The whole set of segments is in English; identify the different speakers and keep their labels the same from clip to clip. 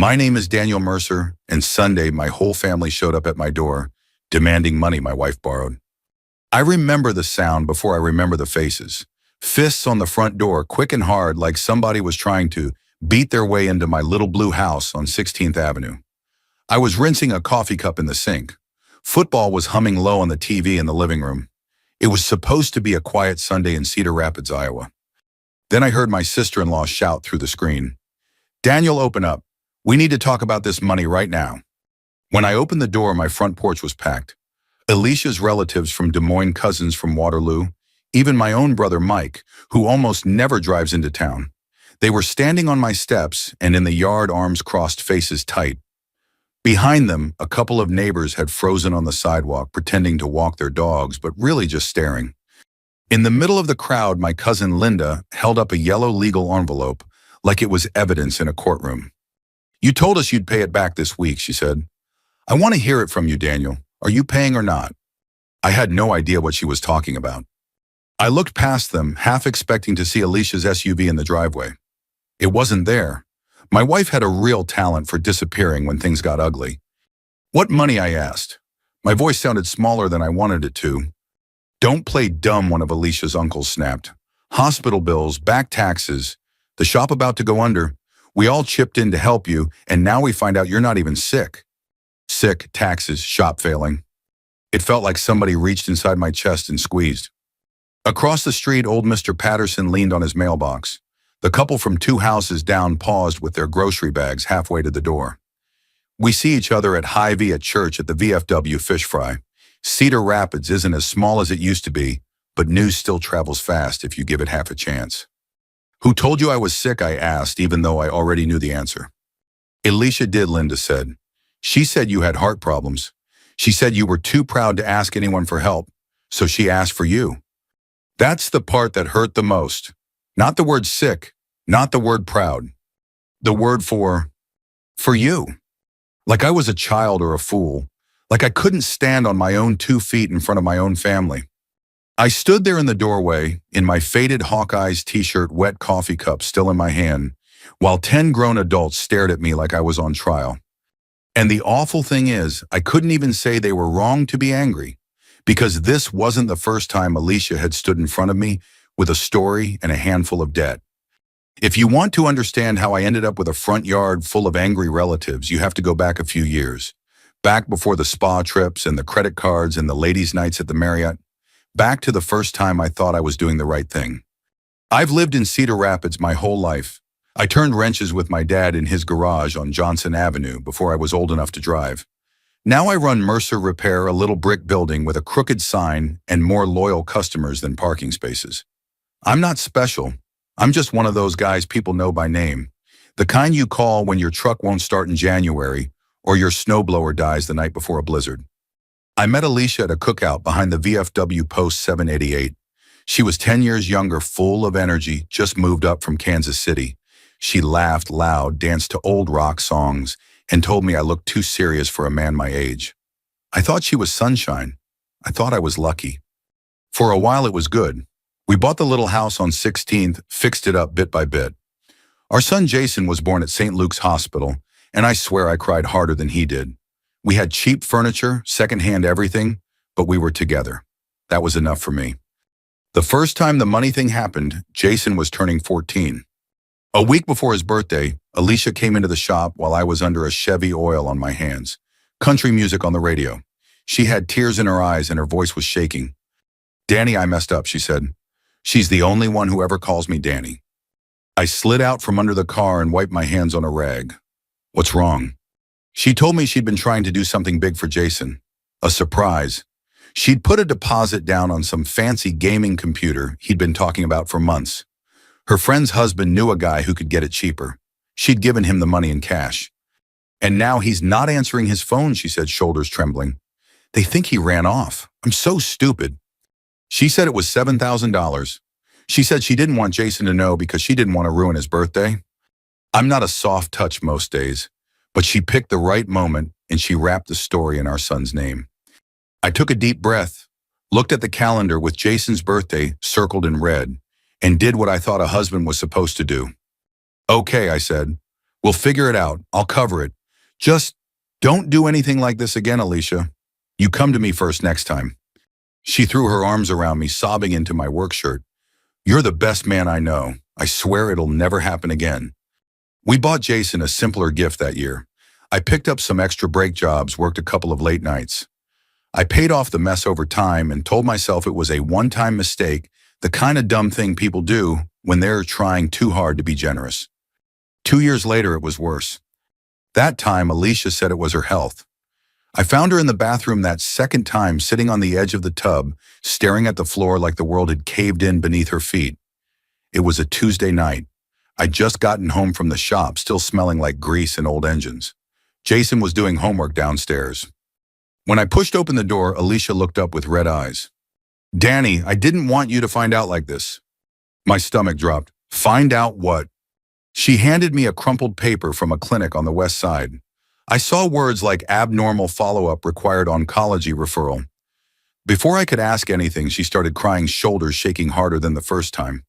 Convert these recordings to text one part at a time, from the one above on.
Speaker 1: My name is Daniel Mercer, and Sunday my whole family showed up at my door, demanding money my wife borrowed. I remember the sound before I remember the faces. Fists on the front door, quick and hard, like somebody was trying to beat their way into my little blue house on 16th Avenue. I was rinsing a coffee cup in the sink. Football was humming low on the TV in the living room. It was supposed to be a quiet Sunday in Cedar Rapids, Iowa. Then I heard my sister-in-law shout through the screen, "Daniel, open up. We need to talk about this money right now." When I opened the door, my front porch was packed. Alicia's relatives from Des Moines, cousins from Waterloo, even my own brother Mike, who almost never drives into town. They were standing on my steps and in the yard, arms crossed, faces tight. Behind them, a couple of neighbors had frozen on the sidewalk, pretending to walk their dogs, but really just staring. In the middle of the crowd, my cousin Linda held up a yellow legal envelope like it was evidence in a courtroom. "You told us you'd pay it back this week," she said. "I want to hear it from you, Daniel. Are you paying or not?" I had no idea what she was talking about. I looked past them, half expecting to see Alicia's SUV in the driveway. It wasn't there. My wife had a real talent for disappearing when things got ugly. "What money?" I asked. My voice sounded smaller than I wanted it to. "Don't play dumb," one of Alicia's uncles snapped. "Hospital bills, back taxes, the shop about to go under. We all chipped in to help you, and now we find out you're not even sick." Sick, taxes, shop failing. It felt like somebody reached inside my chest and squeezed. Across the street, old Mr. Patterson leaned on his mailbox. The couple from 2 houses down paused with their grocery bags halfway to the door. "We see each other at Hy-Vee at church at the VFW Fish Fry. Cedar Rapids isn't as small as it used to be, but news still travels fast if you give it half a chance." "Who told you I was sick?" I asked, even though I already knew the answer. "Alicia did," Linda said. "She said you had heart problems. She said you were too proud to ask anyone for help, so she asked for you." That's the part that hurt the most. Not the word sick, not the word proud. The word for you. Like I was a child or a fool. Like I couldn't stand on my own 2 feet in front of my own family. I stood there in the doorway, in my faded Hawkeyes t-shirt, wet coffee cup still in my hand, while 10 grown adults stared at me like I was on trial. And the awful thing is, I couldn't even say they were wrong to be angry, because this wasn't the first time Alicia had stood in front of me with a story and a handful of debt. If you want to understand how I ended up with a front yard full of angry relatives, you have to go back a few years. Back before the spa trips and the credit cards and the ladies' nights at the Marriott. Back to the first time I thought I was doing the right thing. I've lived in Cedar Rapids my whole life. I turned wrenches with my dad in his garage on Johnson Avenue before I was old enough to drive. Now I run Mercer Repair, a little brick building with a crooked sign and more loyal customers than parking spaces. I'm not special. I'm just one of those guys people know by name. The kind you call when your truck won't start in January or your snowblower dies the night before a blizzard. I met Alicia at a cookout behind the VFW Post 788. She was 10 years younger, full of energy, just moved up from Kansas City. She laughed loud, danced to old rock songs, and told me I looked too serious for a man my age. I thought she was sunshine. I thought I was lucky. For a while it was good. We bought the little house on 16th, fixed it up bit by bit. Our son Jason was born at St. Luke's Hospital, and I swear I cried harder than he did. We had cheap furniture, secondhand everything, but we were together. That was enough for me. The first time the money thing happened, Jason was turning 14. A week before his birthday, Alicia came into the shop while I was under a Chevy oil on my hands. Country music on the radio. She had tears in her eyes and her voice was shaking. "Danny, I messed up," she said. "She's the only one who ever calls me Danny." I slid out from under the car and wiped my hands on a rag. "What's wrong?" She told me she'd been trying to do something big for Jason. A surprise. She'd put a deposit down on some fancy gaming computer he'd been talking about for months. Her friend's husband knew a guy who could get it cheaper. She'd given him the money in cash. "And now he's not answering his phone," she said, shoulders trembling. "They think he ran off. I'm so stupid." She said it was $7,000. She said she didn't want Jason to know because she didn't want to ruin his birthday. I'm not a soft touch most days, but she picked the right moment and she wrapped the story in our son's name. I took a deep breath, looked at the calendar with Jason's birthday circled in red, and did what I thought a husband was supposed to do. "Okay," I said. We'll figure it out. I'll cover it. Just don't do anything like this again, Alicia. You come to me first next time. She threw her arms around me, sobbing into my work shirt. You're the best man I know. I swear it'll never happen again. We bought Jason a simpler gift that year. I picked up some extra break jobs, worked a couple of late nights. I paid off the mess over time and told myself it was a one-time mistake, the kind of dumb thing people do when they're trying too hard to be generous. 2 years later, it was worse. That time, Alicia said it was her health. I found her in the bathroom that second time, sitting on the edge of the tub, staring at the floor like the world had caved in beneath her feet. It was a Tuesday night. I'd just gotten home from the shop, still smelling like grease and old engines. Jason was doing homework downstairs. When I pushed open the door, Alicia looked up with red eyes. Danny, I didn't want you to find out like this. My stomach dropped. Find out what? She handed me a crumpled paper from a clinic on the west side. I saw words like abnormal follow-up required oncology referral. Before I could ask anything, she started crying, shoulders shaking harder than the first time.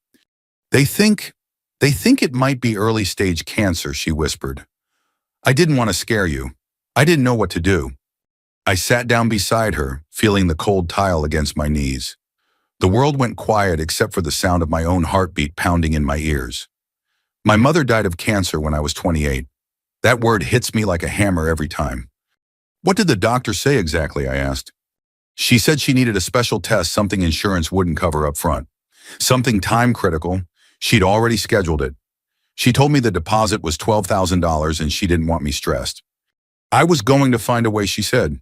Speaker 1: They think it might be early-stage cancer, she whispered. I didn't want to scare you. I didn't know what to do. I sat down beside her, feeling the cold tile against my knees. The world went quiet except for the sound of my own heartbeat pounding in my ears. My mother died of cancer when I was 28. That word hits me like a hammer every time. What did the doctor say exactly? I asked. She said she needed a special test, something insurance wouldn't cover up front. Something time critical. She'd already scheduled it. She told me the deposit was $12,000 and she didn't want me stressed. I was going to find a way, she said.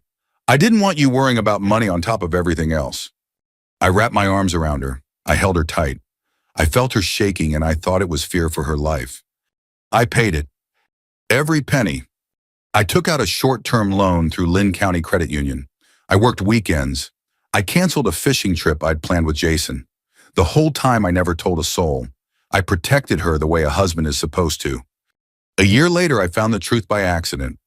Speaker 1: I didn't want you worrying about money on top of everything else. I wrapped my arms around her. I held her tight. I felt her shaking and I thought it was fear for her life. I paid it. Every penny. I took out a short-term loan through Lynn County Credit Union. I worked weekends. I canceled a fishing trip I'd planned with Jason. The whole time I never told a soul. I protected her the way a husband is supposed to. A year later, I found the truth by accident.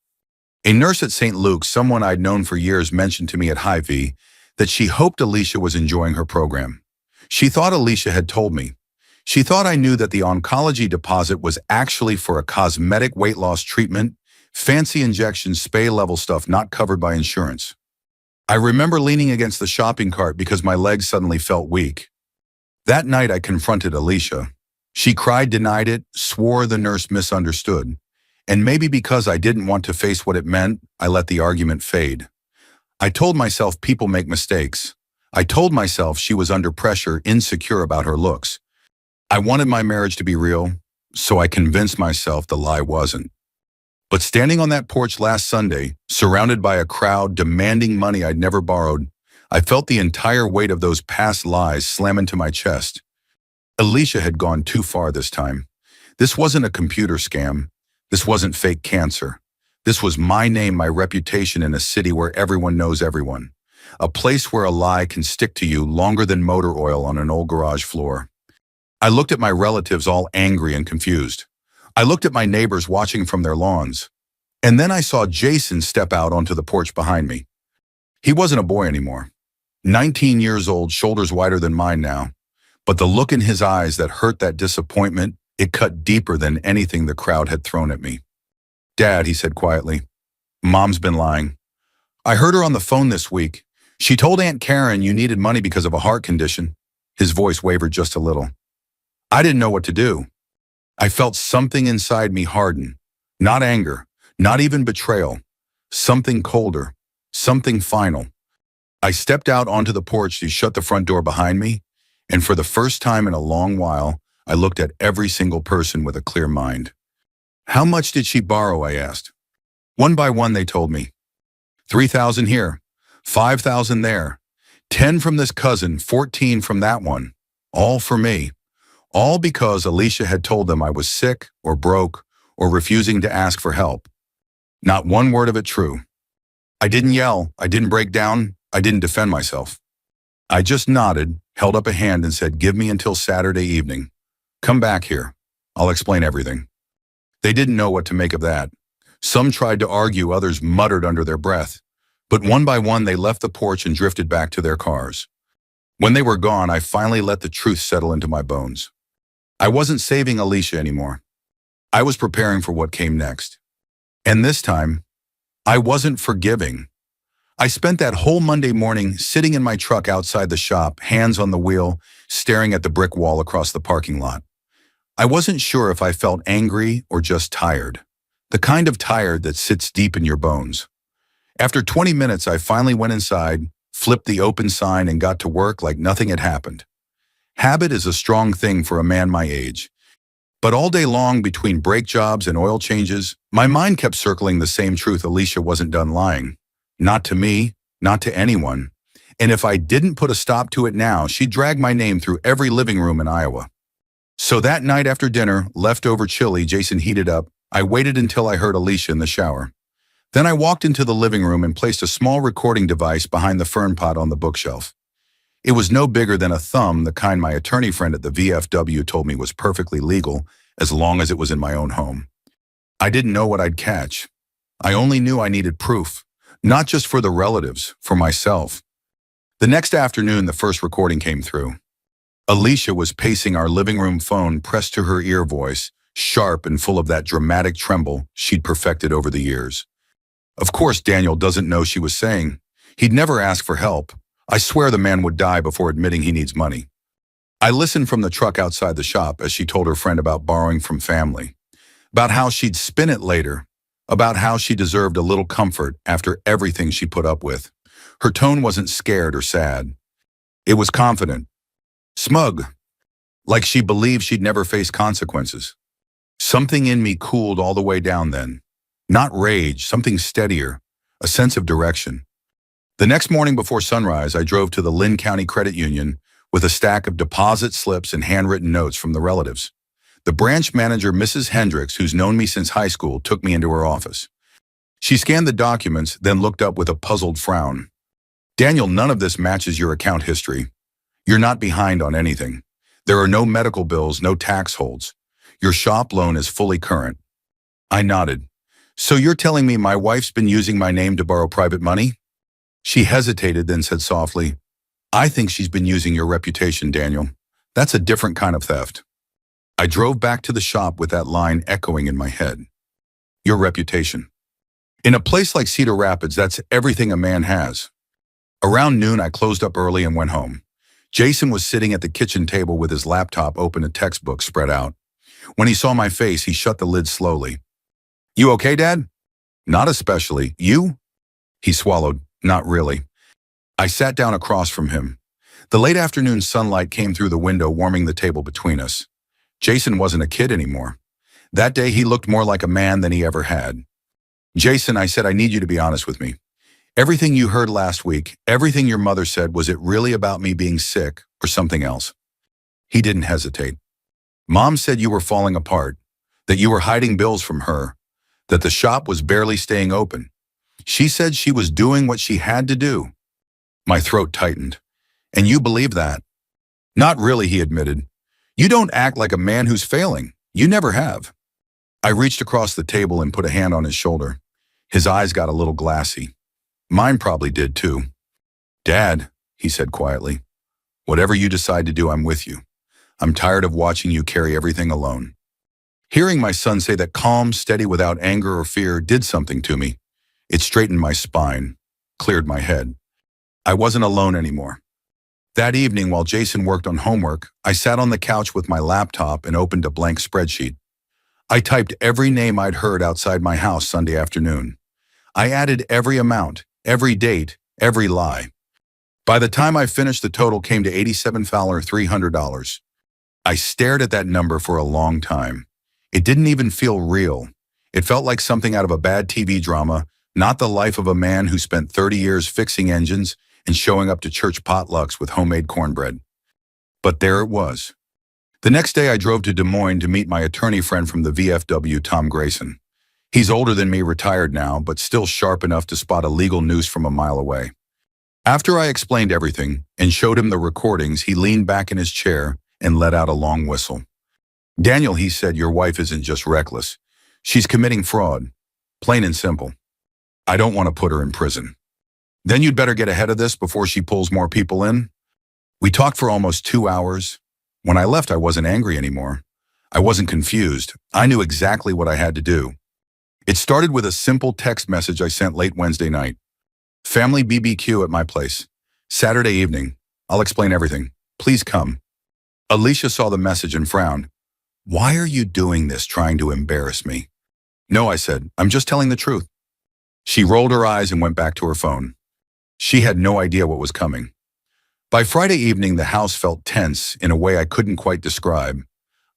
Speaker 1: A nurse at St. Luke's, someone I'd known for years, mentioned to me at Hy-Vee that she hoped Alicia was enjoying her program. She thought Alicia had told me. She thought I knew that the oncology deposit was actually for a cosmetic weight loss treatment, fancy injections, spay-level stuff not covered by insurance. I remember leaning against the shopping cart because my legs suddenly felt weak. That night I confronted Alicia. She cried, denied it, swore the nurse misunderstood. And maybe because I didn't want to face what it meant, I let the argument fade. I told myself people make mistakes. I told myself she was under pressure, insecure about her looks. I wanted my marriage to be real, so I convinced myself the lie wasn't. But standing on that porch last Sunday, surrounded by a crowd demanding money I'd never borrowed, I felt the entire weight of those past lies slam into my chest. Alicia had gone too far this time. This wasn't a computer scam. This wasn't fake cancer. This was my name, my reputation in a city where everyone knows everyone. A place where a lie can stick to you longer than motor oil on an old garage floor. I looked at my relatives all angry and confused. I looked at my neighbors watching from their lawns. And then I saw Jason step out onto the porch behind me. He wasn't a boy anymore. 19 years old, shoulders wider than mine now. But the look in his eyes that hurt, that disappointment, it cut deeper than anything the crowd had thrown at me. Dad, he said quietly, Mom's been lying. I heard her on the phone this week. She told Aunt Karen you needed money because of a heart condition. His voice wavered just a little. I didn't know what to do. I felt something inside me harden. Not anger, not even betrayal. Something colder, something final. I stepped out onto the porch to shut the front door behind me, and for the first time in a long while, I looked at every single person with a clear mind. How much did she borrow? I asked. One by one, they told me. 3,000 here, 5,000 there, 10 from this cousin, 14 from that one. All for me. All because Alicia had told them I was sick or broke or refusing to ask for help. Not one word of it true. I didn't yell, I didn't break down, I didn't defend myself. I just nodded, held up a hand and said, give me until Saturday evening. Come back here. I'll explain everything. They didn't know what to make of that. Some tried to argue, others muttered under their breath. But one by one, they left the porch and drifted back to their cars. When they were gone, I finally let the truth settle into my bones. I wasn't saving Alicia anymore. I was preparing for what came next. And this time, I wasn't forgiving. I spent that whole Monday morning sitting in my truck outside the shop, hands on the wheel, staring at the brick wall across the parking lot. I wasn't sure if I felt angry or just tired. The kind of tired that sits deep in your bones. After 20 minutes, I finally went inside, flipped the open sign, and got to work like nothing had happened. Habit is a strong thing for a man my age. But all day long, between brake jobs and oil changes, my mind kept circling the same truth: Alicia wasn't done lying. Not to me, not to anyone. And if I didn't put a stop to it now, she'd drag my name through every living room in Iowa. So that night after dinner, leftover chili Jason heated up, I waited until I heard Alicia in the shower. Then I walked into the living room and placed a small recording device behind the fern pot on the bookshelf. It was no bigger than a thumb, the kind my attorney friend at the VFW told me was perfectly legal as long as it was in my own home. I didn't know what I'd catch. I only knew I needed proof, not just for the relatives, for myself. The next afternoon, the first recording came through. Alicia was pacing our living room phone, pressed to her ear, voice sharp and full of that dramatic tremble she'd perfected over the years. Of course, Daniel doesn't know she was saying. He'd never ask for help. I swear the man would die before admitting he needs money. I listened from the truck outside the shop as she told her friend about borrowing from family, about how she'd spin it later, about how she deserved a little comfort after everything she put up with. Her tone wasn't scared or sad. It was confident, smug, like she believed she'd never face consequences. Something in me cooled all the way down then. Not rage, something steadier, a sense of direction. The next morning before sunrise, I drove to the Lynn County Credit Union with a stack of deposit slips and handwritten notes from the relatives. The branch manager, Mrs. Hendricks, who's known me since high school, took me into her office. She scanned the documents, then looked up with a puzzled frown. Daniel, none of this matches your account history. You're not behind on anything. There are no medical bills, no tax holds. Your shop loan is fully current. I nodded. So you're telling me my wife's been using my name to borrow private money? She hesitated, then said softly, I think she's been using your reputation, Daniel. That's a different kind of theft. I drove back to the shop with that line echoing in my head. Your reputation. In a place like Cedar Rapids, that's everything a man has. Around noon, I closed up early and went home. Jason was sitting at the kitchen table with his laptop open and textbooks spread out. When he saw my face, he shut the lid slowly. You okay, Dad? Not especially. You? He swallowed. Not really. I sat down across from him. The late afternoon sunlight came through the window, warming the table between us. Jason wasn't a kid anymore. That day, he looked more like a man than he ever had. Jason, I said, I need you to be honest with me. Everything you heard last week, everything your mother said, was it really about me being sick or something else? He didn't hesitate. Mom said you were falling apart, that you were hiding bills from her, that the shop was barely staying open. She said she was doing what she had to do. My throat tightened. And you believe that? Not really, he admitted. You don't act like a man who's failing. You never have. I reached across the table and put a hand on his shoulder. His eyes got a little glassy. Mine probably did too. Dad, he said quietly, whatever you decide to do, I'm with you. I'm tired of watching you carry everything alone. Hearing my son say that calm, steady, without anger or fear did something to me. It straightened my spine, cleared my head. I wasn't alone anymore. That evening, while Jason worked on homework, I sat on the couch with my laptop and opened a blank spreadsheet. I typed every name I'd heard outside my house Sunday afternoon. I added every amount, every date, every lie. By the time I finished, the total came to $87,300. I stared at that number for a long time. It didn't even feel real. It felt like something out of a bad TV drama, not the life of a man who spent 30 years fixing engines and showing up to church potlucks with homemade cornbread. But there it was. The next day, I drove to Des Moines to meet my attorney friend from the VFW, Tom Grayson. He's older than me, retired now, but still sharp enough to spot a legal noose from a mile away. After I explained everything and showed him the recordings, he leaned back in his chair and let out a long whistle. Daniel, he said, your wife isn't just reckless. She's committing fraud. Plain and simple. I don't want to put her in prison. Then you'd better get ahead of this before she pulls more people in. We talked for almost 2 hours. When I left, I wasn't angry anymore. I wasn't confused. I knew exactly what I had to do. It started with a simple text message I sent late Wednesday night. Family BBQ at my place. Saturday evening. I'll explain everything. Please come. Alicia saw the message and frowned. Why are you doing this, trying to embarrass me? No, I said. I'm just telling the truth. She rolled her eyes and went back to her phone. She had no idea what was coming. By Friday evening, the house felt tense in a way I couldn't quite describe.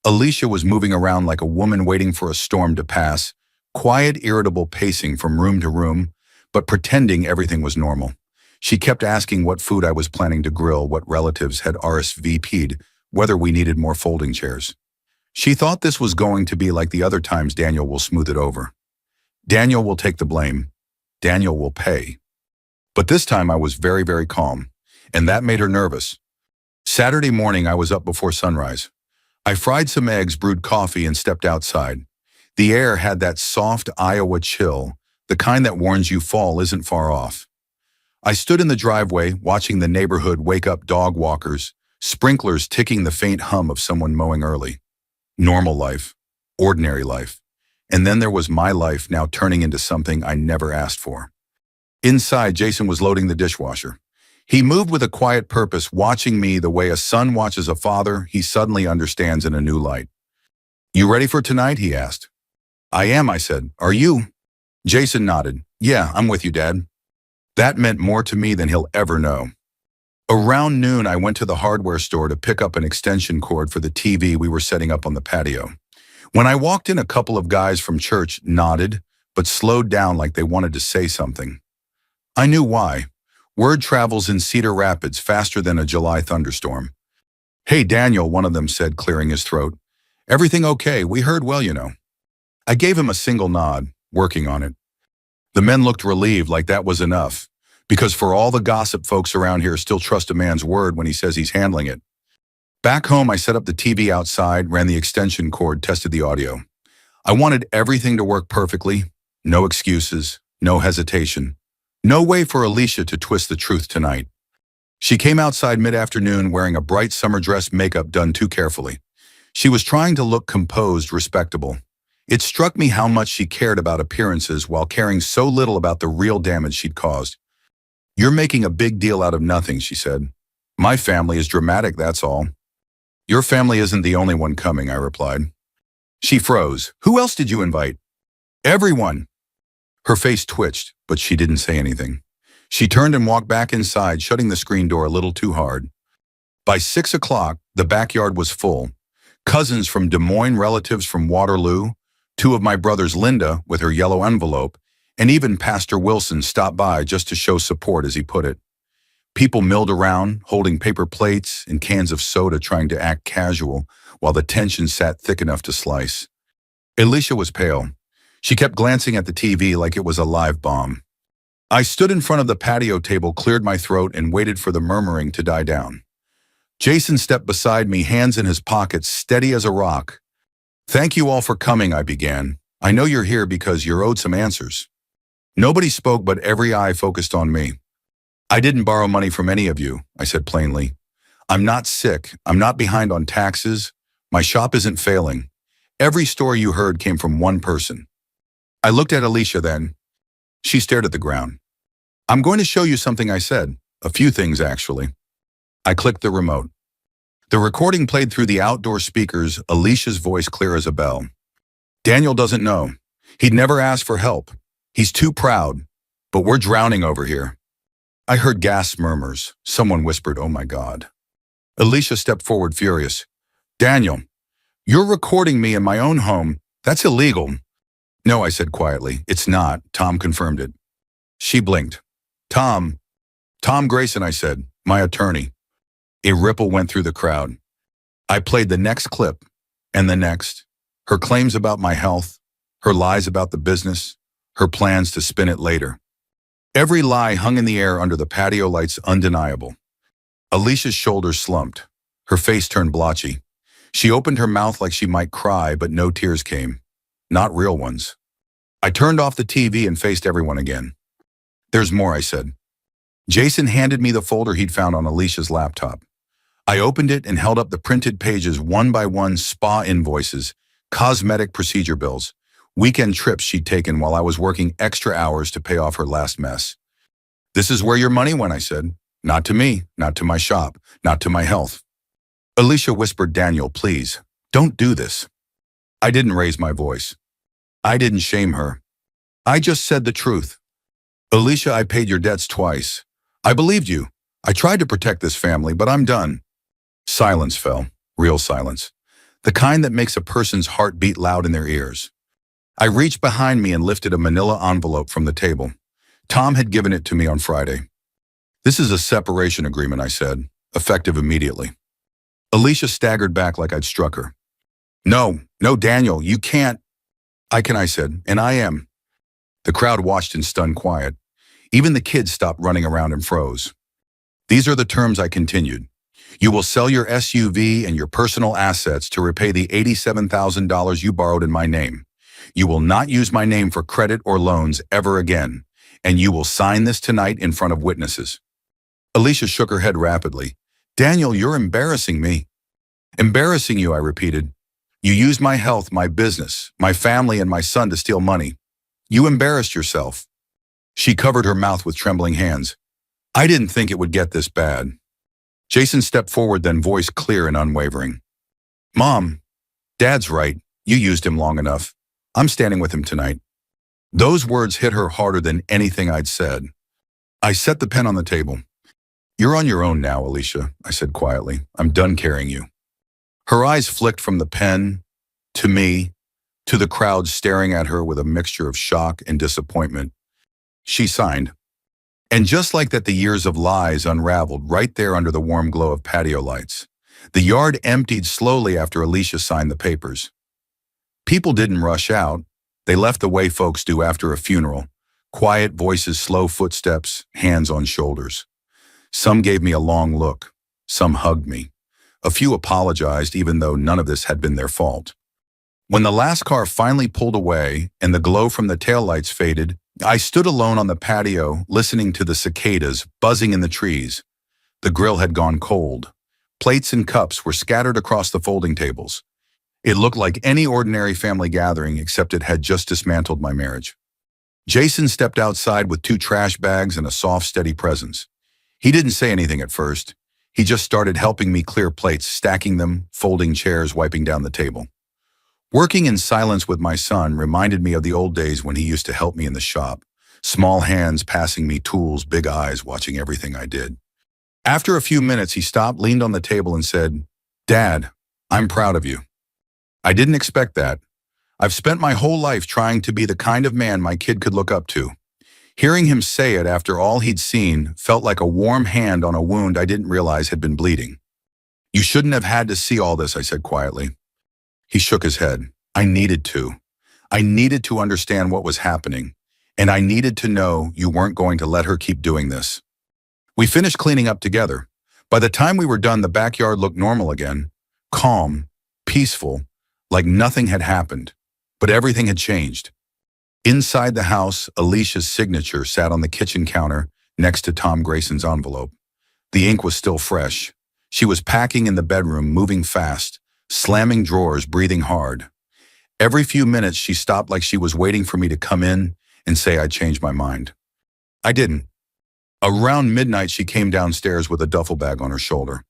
Speaker 1: Alicia was moving around like a woman waiting for a storm to pass, quiet, irritable pacing from room to room, but pretending everything was normal. She kept asking what food I was planning to grill, what relatives had RSVP'd, whether we needed more folding chairs. She thought this was going to be like the other times. Daniel will smooth it over. Daniel will take the blame. Daniel will pay. But this time I was very, very calm, and that made her nervous. Saturday morning I was up before sunrise. I fried some eggs, brewed coffee, and stepped outside. The air had that soft Iowa chill, the kind that warns you fall isn't far off. I stood in the driveway, watching the neighborhood wake up, dog walkers, sprinklers ticking, the faint hum of someone mowing early. Normal life, ordinary life. And then there was my life, now turning into something I never asked for. Inside, Jason was loading the dishwasher. He moved with a quiet purpose, watching me the way a son watches a father he suddenly understands in a new light. You ready for tonight? He asked. I am, I said. Are you? Jason nodded. Yeah, I'm with you, Dad. That meant more to me than he'll ever know. Around noon, I went to the hardware store to pick up an extension cord for the TV we were setting up on the patio. When I walked in, a couple of guys from church nodded, but slowed down like they wanted to say something. I knew why. Word travels in Cedar Rapids faster than a July thunderstorm. Hey, Daniel, one of them said, clearing his throat. Everything okay? We heard well, you know. I gave him a single nod, working on it. The men looked relieved, like that was enough, because for all the gossip, folks around here still trust a man's word when he says he's handling it. Back home, I set up the TV outside, ran the extension cord, tested the audio. I wanted everything to work perfectly, no excuses, no hesitation. No way for Alicia to twist the truth tonight. She came outside mid-afternoon wearing a bright summer dress, makeup done too carefully. She was trying to look composed, respectable. It struck me how much she cared about appearances while caring so little about the real damage she'd caused. You're making a big deal out of nothing, she said. My family is dramatic, that's all. Your family isn't the only one coming, I replied. She froze. Who else did you invite? Everyone. Her face twitched, but she didn't say anything. She turned and walked back inside, shutting the screen door a little too hard. By 6 o'clock, the backyard was full. Cousins from Des Moines, relatives from Waterloo, two of my brothers, Linda with her yellow envelope, and even Pastor Wilson stopped by just to show support, as he put it. People milled around, holding paper plates and cans of soda, trying to act casual, while the tension sat thick enough to slice. Alicia was pale. She kept glancing at the TV like it was a live bomb. I stood in front of the patio table, cleared my throat, and waited for the murmuring to die down. Jason stepped beside me, hands in his pockets, steady as a rock. Thank you all for coming, I began. I know you're here because you're owed some answers. Nobody spoke, but every eye focused on me. I didn't borrow money from any of you, I said plainly. I'm not sick. I'm not behind on taxes. My shop isn't failing. Every story you heard came from one person. I looked at Alicia then. She stared at the ground. I'm going to show you something, I said. A few things, actually. I clicked the remote. The recording played through the outdoor speakers, Alicia's voice clear as a bell. Daniel doesn't know. He'd never asked for help. He's too proud. But we're drowning over here. I heard gasp murmurs. Someone whispered, oh my God. Alicia stepped forward, furious. Daniel, you're recording me in my own home. That's illegal. No, I said quietly. It's not. Tom confirmed it. She blinked. Tom Grayson, I said, my attorney. A ripple went through the crowd. I played the next clip, and the next. Her claims about my health, her lies about the business, her plans to spin it later. Every lie hung in the air under the patio lights, undeniable. Alicia's shoulders slumped. Her face turned blotchy. She opened her mouth like she might cry, but no tears came. Not real ones. I turned off the TV and faced everyone again. There's more, I said. Jason handed me the folder he'd found on Alicia's laptop. I opened it and held up the printed pages one by one: spa invoices, cosmetic procedure bills, weekend trips she'd taken while I was working extra hours to pay off her last mess. This is where your money went, I said. Not to me, not to my shop, not to my health. Alicia whispered, Daniel, please, don't do this. I didn't raise my voice. I didn't shame her. I just said the truth. Alicia, I paid your debts twice. I believed you. I tried to protect this family, but I'm done. Silence fell, real silence. The kind that makes a person's heart beat loud in their ears. I reached behind me and lifted a manila envelope from the table. Tom had given it to me on Friday. This is a separation agreement, I said, effective immediately. Alicia staggered back like I'd struck her. No, Daniel, you can't. I can, I said, and I am. The crowd watched in stunned quiet. Even the kids stopped running around and froze. These are the terms, I continued. You will sell your SUV and your personal assets to repay the $87,000 you borrowed in my name. You will not use my name for credit or loans ever again, and you will sign this tonight in front of witnesses. Alicia shook her head rapidly. Daniel, you're embarrassing me. Embarrassing you, I repeated. You used my health, my business, my family, and my son to steal money. You embarrassed yourself. She covered her mouth with trembling hands. I didn't think it would get this bad. Jason stepped forward, then voice clear and unwavering. Mom, Dad's right. You used him long enough. I'm standing with him tonight. Those words hit her harder than anything I'd said. I set the pen on the table. You're on your own now, Alicia, I said quietly. I'm done carrying you. Her eyes flicked from the pen, to me, to the crowd staring at her with a mixture of shock and disappointment. She signed. And just like that, the years of lies unraveled right there under the warm glow of patio lights. The yard emptied slowly after Alicia signed the papers. People didn't rush out. They left the way folks do after a funeral. Quiet voices, slow footsteps, hands on shoulders. Some gave me a long look. Some hugged me. A few apologized, even though none of this had been their fault. When the last car finally pulled away and the glow from the taillights faded, I stood alone on the patio, listening to the cicadas buzzing in the trees. The grill had gone cold. Plates and cups were scattered across the folding tables. It looked like any ordinary family gathering, except it had just dismantled my marriage. Jason stepped outside with 2 trash bags and a soft, steady presence. He didn't say anything at first. He just started helping me clear plates, stacking them, folding chairs, wiping down the table. Working in silence with my son reminded me of the old days when he used to help me in the shop. Small hands passing me tools, big eyes watching everything I did. After a few minutes, he stopped, leaned on the table and said, Dad, I'm proud of you. I didn't expect that. I've spent my whole life trying to be the kind of man my kid could look up to. Hearing him say it after all he'd seen felt like a warm hand on a wound I didn't realize had been bleeding. You shouldn't have had to see all this, I said quietly. He shook his head. I needed to. I needed to understand what was happening, and I needed to know you weren't going to let her keep doing this. We finished cleaning up together. By the time we were done, the backyard looked normal again, calm, peaceful, like nothing had happened, but everything had changed. Inside the house, Alicia's signature sat on the kitchen counter next to Tom Grayson's envelope. The ink was still fresh. She was packing in the bedroom, moving fast, slamming drawers, breathing hard. Every few minutes, she stopped like she was waiting for me to come in and say I'd changed my mind. I didn't. Around midnight, she came downstairs with a duffel bag on her shoulder.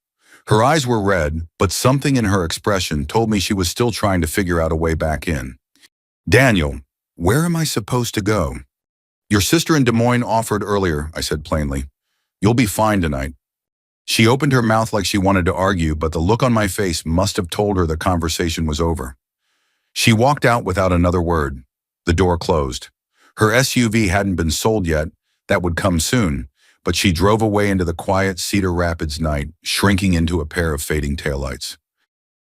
Speaker 1: Her eyes were red, but something in her expression told me she was still trying to figure out a way back in. Daniel, where am I supposed to go? Your sister in Des Moines offered earlier, I said plainly. You'll be fine tonight. She opened her mouth like she wanted to argue, but the look on my face must have told her the conversation was over. She walked out without another word. The door closed. Her SUV hadn't been sold yet. That would come soon, but she drove away into the quiet Cedar Rapids night, shrinking into a pair of fading taillights.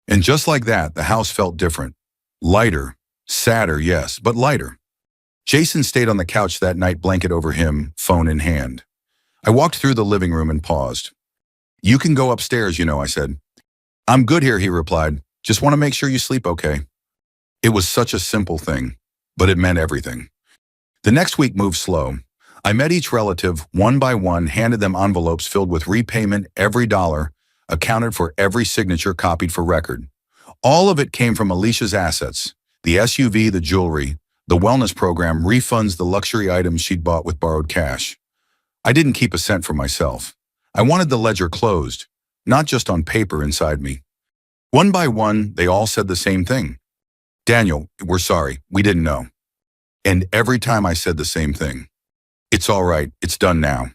Speaker 1: And just like that, the house felt different. Lighter, sadder, yes, but lighter. Jason stayed on the couch that night, blanket over him, phone in hand. I walked through the living room and paused. You can go upstairs, I said. I'm good here, he replied. Just want to make sure you sleep okay. It was such a simple thing, but it meant everything. The next week moved slow. I met each relative one by one, handed them envelopes filled with repayment every dollar, accounted for every signature copied for record. All of it came from Alicia's assets: the SUV, the jewelry, the wellness program, refunds, the luxury items she'd bought with borrowed cash. I didn't keep a cent for myself. I wanted the ledger closed, not just on paper inside me. One by one, they all said the same thing. "Daniel, we're sorry, we didn't know." And every time I said the same thing. "It's all right, it's done now."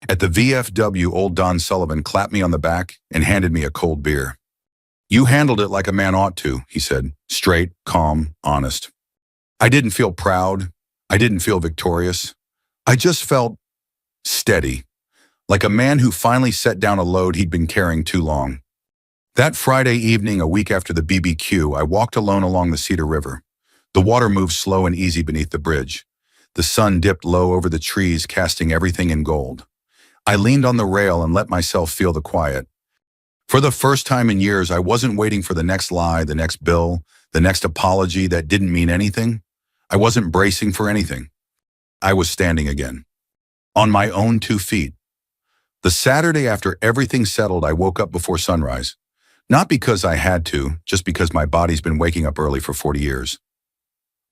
Speaker 1: At the VFW, old Don Sullivan clapped me on the back and handed me a cold beer. "You handled it like a man ought to," he said, straight, calm, honest. I didn't feel proud. I didn't feel victorious. I just felt steady, like a man who finally set down a load he'd been carrying too long. That Friday evening, a week after the BBQ, I walked alone along the Cedar River. The water moved slow and easy beneath the bridge. The sun dipped low over the trees, casting everything in gold. I leaned on the rail and let myself feel the quiet. For the first time in years, I wasn't waiting for the next lie, the next bill, the next apology that didn't mean anything. I wasn't bracing for anything. I was standing again, on my own 2 feet. The Saturday after everything settled, I woke up before sunrise. Not because I had to, just because my body's been waking up early for 40 years.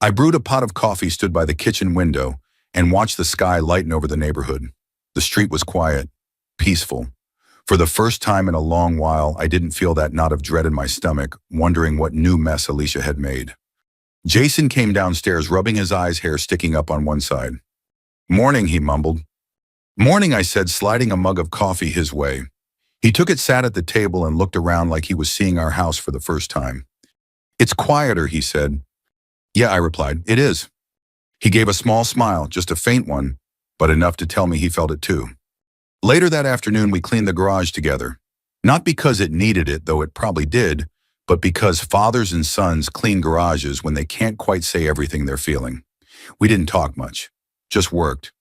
Speaker 1: I brewed a pot of coffee, stood by the kitchen window, and watched the sky lighten over the neighborhood. The street was quiet, peaceful. For the first time in a long while, I didn't feel that knot of dread in my stomach, wondering what new mess Alicia had made. Jason came downstairs, rubbing his eyes, hair sticking up on one side. "Morning," he mumbled. "Morning," I said, sliding a mug of coffee his way. He took it, sat at the table, and looked around like he was seeing our house for the first time. "It's quieter," he said. "Yeah," I replied, "it is." He gave a small smile, just a faint one, but enough to tell me he felt it too. Later that afternoon, we cleaned the garage together. Not because it needed it, though it probably did, but because fathers and sons clean garages when they can't quite say everything they're feeling. We didn't talk much, just worked.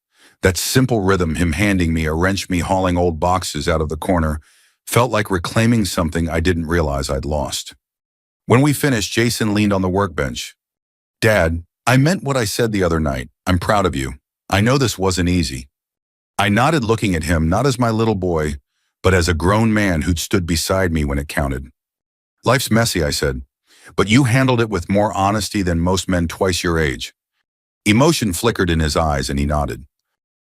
Speaker 1: That simple rhythm, him handing me a wrench, me hauling old boxes out of the corner, felt like reclaiming something I didn't realize I'd lost. When we finished, Jason leaned on the workbench. "Dad, I meant what I said the other night. I'm proud of you. I know this wasn't easy." I nodded, looking at him, not as my little boy, but as a grown man who'd stood beside me when it counted. "Life's messy," I said, "but you handled it with more honesty than most men twice your age." Emotion flickered in his eyes, and he nodded.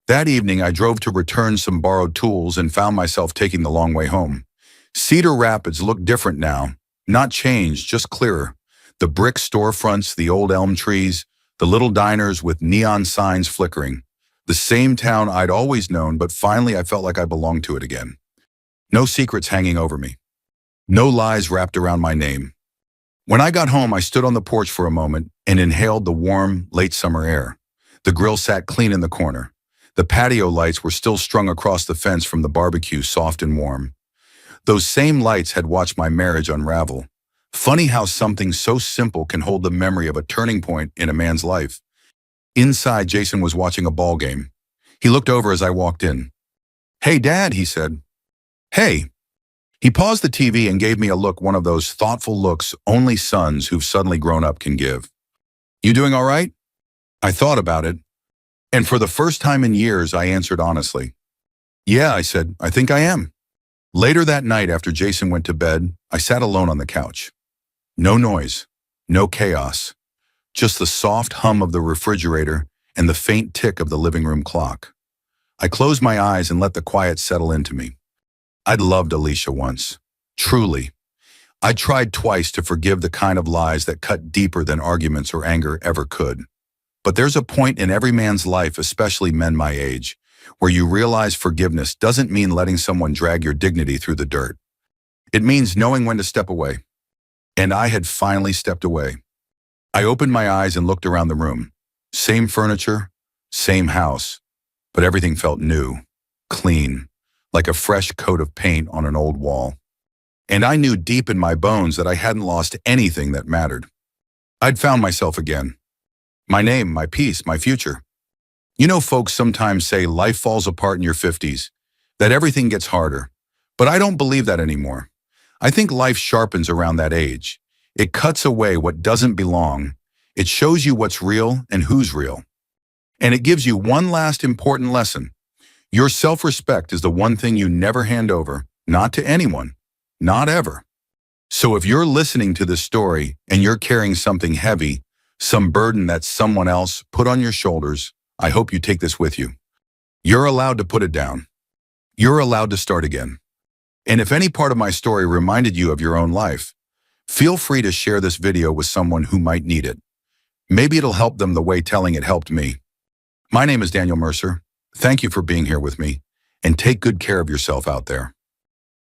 Speaker 1: That evening, I drove to return some borrowed tools and found myself taking the long way home. Cedar Rapids looked different now. Not changed, just clearer. The brick storefronts, the old elm trees, the little diners with neon signs flickering. The same town I'd always known, but finally I felt like I belonged to it again. No secrets hanging over me. No lies wrapped around my name. When I got home, I stood on the porch for a moment and inhaled the warm, late summer air. The grill sat clean in the corner. The patio lights were still strung across the fence from the barbecue, soft and warm. Those same lights had watched my marriage unravel. Funny how something so simple can hold the memory of a turning point in a man's life. Inside, Jason was watching a ball game. He looked over as I walked in. "Hey, Dad," he said. "Hey." He paused the TV and gave me a look, one of those thoughtful looks only sons who've suddenly grown up can give. "You doing all right?" I thought about it, and for the first time in years, I answered honestly. "Yeah," I said, "I think I am." Later that night, after Jason went to bed, I sat alone on the couch. No noise, no chaos. Just the soft hum of the refrigerator and the faint tick of the living room clock. I closed my eyes and let the quiet settle into me. I'd loved Alicia once. Truly. I tried twice to forgive the kind of lies that cut deeper than arguments or anger ever could. But there's a point in every man's life, especially men my age, where you realize forgiveness doesn't mean letting someone drag your dignity through the dirt. It means knowing when to step away. And I had finally stepped away. I opened my eyes and looked around the room. Same furniture, same house, but everything felt new, clean, like a fresh coat of paint on an old wall. And I knew deep in my bones that I hadn't lost anything that mattered. I'd found myself again. My name, my peace, my future. You know, folks sometimes say life falls apart in your 50s, that everything gets harder. But I don't believe that anymore. I think life sharpens around that age. It cuts away what doesn't belong. It shows you what's real and who's real. And it gives you one last important lesson. Your self-respect is the one thing you never hand over, not to anyone, not ever. So if you're listening to this story and you're carrying something heavy, some burden that someone else put on your shoulders, I hope you take this with you. You're allowed to put it down. You're allowed to start again. And if any part of my story reminded you of your own life, feel free to share this video with someone who might need it. Maybe it'll help them the way telling it helped me. My name is Daniel Mercer. Thank you for being here with me, and take good care of yourself out there.